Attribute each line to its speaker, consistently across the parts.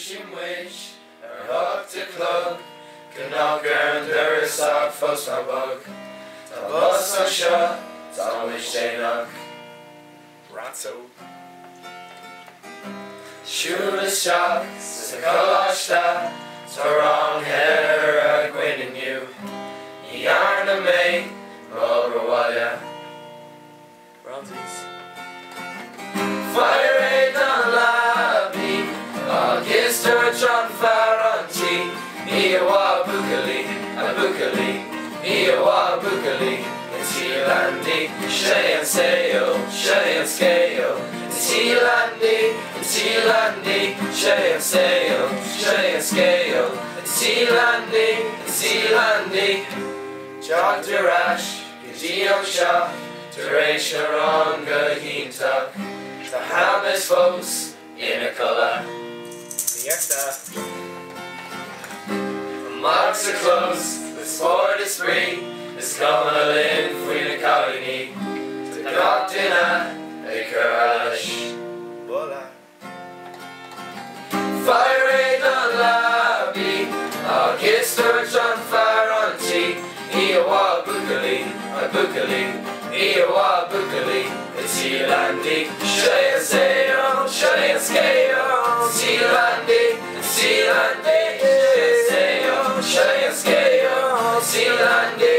Speaker 1: Chamuis, hook to clog, Knocker and Durst are fos my bug. The bus on shut, on which they knock.
Speaker 2: Ratso.
Speaker 1: Shoeless shocks, the Coláiste Chamuis hair a gwynin you. Yarn a me, Mulberwaya.
Speaker 2: Bronzies.
Speaker 1: Fire aid on Labby, August Church on Faranti. Iawa Bukali, a Bukali, Iawa Bukali. It's Leainde, Shay and Sayo, Shay and Scale. It's Leainde, Shay and Sayo, Shay and Scale. It's Leainde, Jog to Rash, Gideon Shah, Duration Wrong, Gaheen Tuck. The Hamas folks in a colour.
Speaker 2: Fiesta.
Speaker 1: Marks are closed, the sport is free. It's coming in for the colony. The Doctina, a crash.
Speaker 2: Bola.
Speaker 1: Fire aid on Labby, August Church on Faranti. Iawa Bukali, a Bukali, Iawa Bukali. It's Leainde, Shay and Sayo, Shay and Scale. It's Leainde, Shay and Scale. It's Leainde,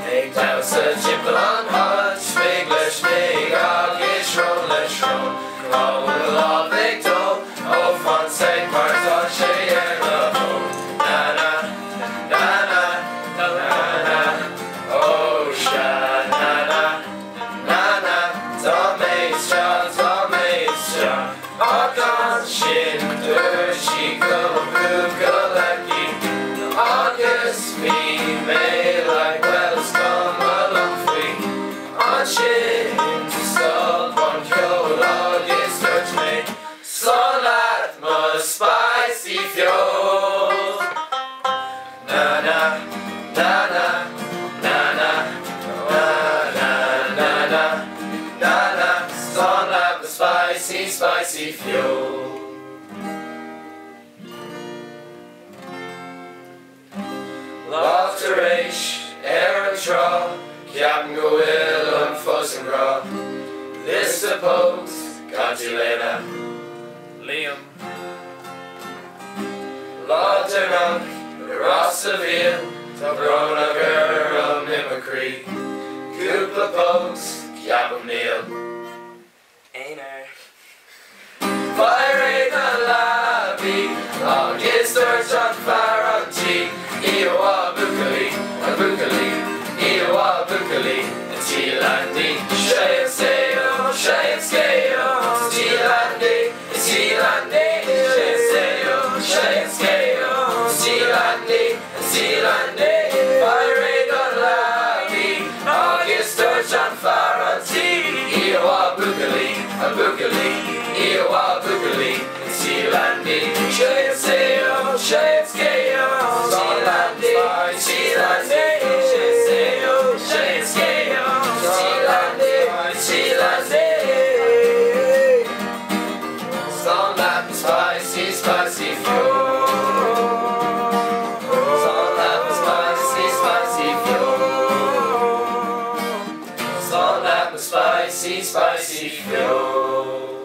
Speaker 1: Hey, Klaus, a chipple on Hodge, big lesh, big August, roll, lesh, roll. Call with a law, big toe. Oh, fun, say, parts on Shay and the home. Na-na, na-na, na-na. Oh, sha, na-na, na-na. Tomates, John. Argon, shin, Shiko, Bukalaki. August, female, like Wells, come along free. On shin, to salt, one cold, August, Church, May. Slolat, must spicy fuel. Na-na, na-na, na-na, na-na, na-na, na-na. Slolat, the spicy fuel. Lofterish, Aaron Traw, Captain Gowill and Fossengraw. List of pokes, Contilena.
Speaker 2: Liam.
Speaker 1: Lauternock, Rossaville, Tobronager of Mimicry. Coupla pokes, Captain Neil.
Speaker 2: Ainer.
Speaker 1: Fire aid on Labby, August Church on Faranti. Iawa Bukali, a Bukali, Iawa Bukali. It's Leainde, Shay and Sayo, Shay and Scale. It's Leainde, Shay and Sayo, Shay and Scale. It's Leainde, fire aid on Labby, August Church on Faranti. Iawa Bukali, a Bukali, Iawa Bukali. It's Leainde, Shay and Sayo, Shay and Scale. Spicy fuel. Salt apple spicy fuel. Salt apple spicy fuel.